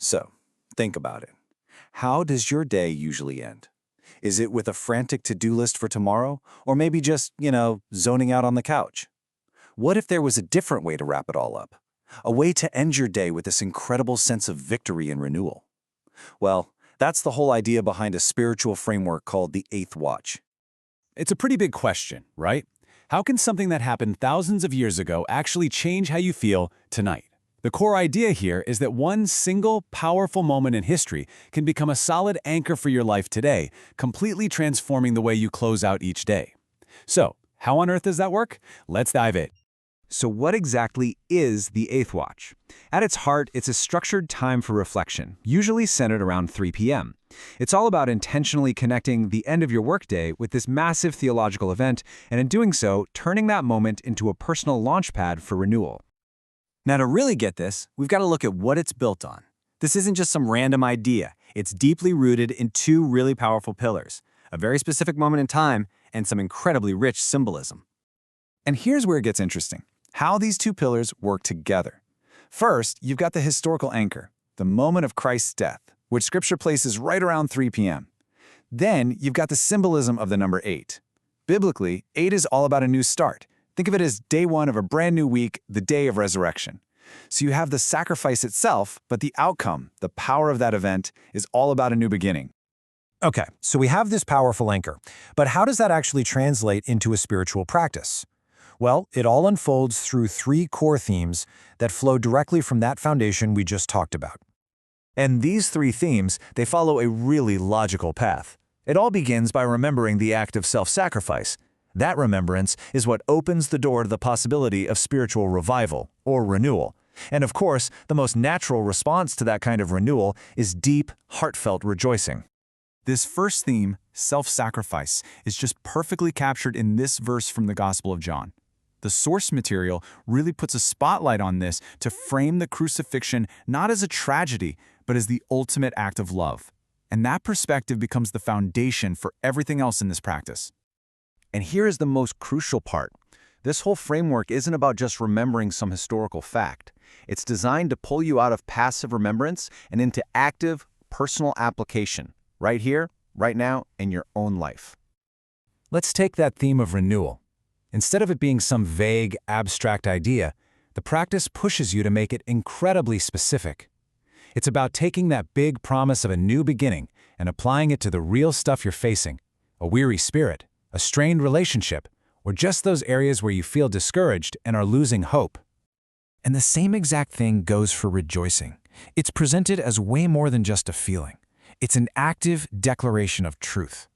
So, think about it. How does your day usually end? Is it with a frantic to-do list for tomorrow, or maybe just, zoning out on the couch? What if there was a different way to wrap it all up? A way to end your day with this incredible sense of victory and renewal? Well, that's the whole idea behind a spiritual framework called the Eighth Watch. It's a pretty big question, right? How can something that happened thousands of years ago actually change how you feel tonight? The core idea here is that one single, powerful moment in history can become a solid anchor for your life today, completely transforming the way you close out each day. So, how on earth does that work? Let's dive in. So what exactly is the Eighth Watch? At its heart, it's a structured time for reflection, usually centered around 3 p.m. It's all about intentionally connecting the end of your workday with this massive theological event, and in doing so, turning that moment into a personal launchpad for renewal. Now, to really get this, we've got to look at what it's built on. This isn't just some random idea. It's deeply rooted in two really powerful pillars, a very specific moment in time and some incredibly rich symbolism. And here's where it gets interesting. How these two pillars work together. First, you've got the historical anchor, the moment of Christ's death, which Scripture places right around 3 p.m. Then, you've got the symbolism of the number 8. Biblically, 8 is all about a new start. Think of it as day one of a brand new week, the day of resurrection. So you have the sacrifice itself, but the outcome, the power of that event, is all about a new beginning. Okay, so we have this powerful anchor, but how does that actually translate into a spiritual practice? Well, it all unfolds through 3 core themes that flow directly from that foundation we just talked about. And these 3 themes, they follow a really logical path. It all begins by remembering the act of self-sacrifice. That remembrance is what opens the door to the possibility of spiritual revival, or renewal. And of course, the most natural response to that kind of renewal is deep, heartfelt rejoicing. This first theme, self-sacrifice, is just perfectly captured in this verse from the Gospel of John. The source material really puts a spotlight on this to frame the crucifixion not as a tragedy, but as the ultimate act of love. And that perspective becomes the foundation for everything else in this practice. And here is the most crucial part. This whole framework isn't about just remembering some historical fact. It's designed to pull you out of passive remembrance and into active, personal application, right here, right now, in your own life. Let's take that theme of renewal. Instead of it being some vague, abstract idea, the practice pushes you to make it incredibly specific. It's about taking that big promise of a new beginning and applying it to the real stuff you're facing, a weary spirit, a strained relationship, or just those areas where you feel discouraged and are losing hope. And the same exact thing goes for rejoicing. It's presented as way more than just a feeling. It's an active declaration of truth.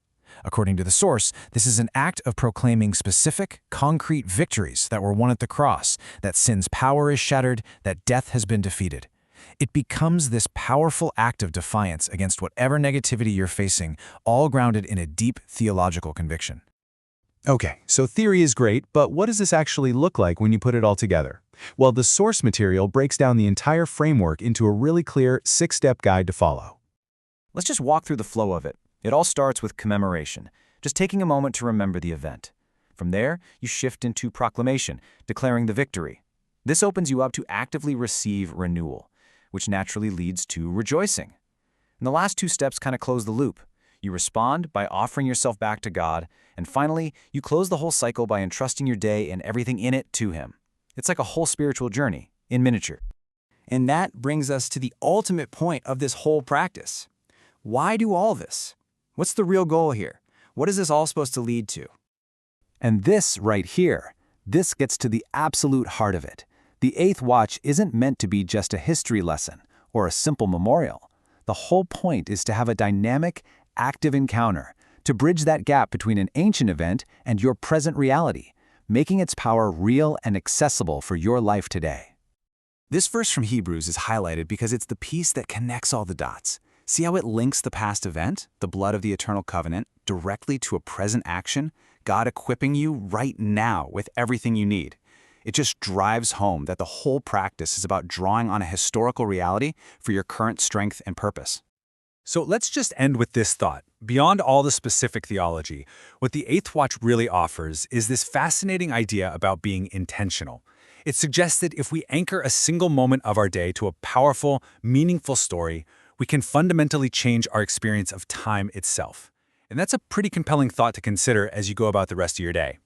According to the source, this is an act of proclaiming specific, concrete victories that were won at the cross, that sin's power is shattered, that death has been defeated. It becomes this powerful act of defiance against whatever negativity you're facing, all grounded in a deep theological conviction. Okay, so theory is great, but what does this actually look like when you put it all together? Well, the source material breaks down the entire framework into a really clear 6-step guide to follow. Let's just walk through the flow of it. It all starts with commemoration, just taking a moment to remember the event. From there, you shift into proclamation, declaring the victory. This opens you up to actively receive renewal, which naturally leads to rejoicing. And the last 2 steps kind of close the loop. You respond by offering yourself back to God, and finally, you close the whole cycle by entrusting your day and everything in it to Him. It's like a whole spiritual journey, in miniature. And that brings us to the ultimate point of this whole practice. Why do all this? What's the real goal here? What is this all supposed to lead to? And this right here, this gets to the absolute heart of it. The Eighth Watch isn't meant to be just a history lesson or a simple memorial. The whole point is to have a dynamic, active encounter, to bridge that gap between an ancient event and your present reality, making its power real and accessible for your life today. This verse from Hebrews is highlighted because it's the piece that connects all the dots. See how it links the past event, the blood of the eternal covenant, directly to a present action, God equipping you right now with everything you need. It just drives home that the whole practice is about drawing on a historical reality for your current strength and purpose. So let's just end with this thought. Beyond all the specific theology, what the Eighth Watch really offers is this fascinating idea about being intentional. It suggests that if we anchor a single moment of our day to a powerful, meaningful story, we can fundamentally change our experience of time itself. And that's a pretty compelling thought to consider as you go about the rest of your day.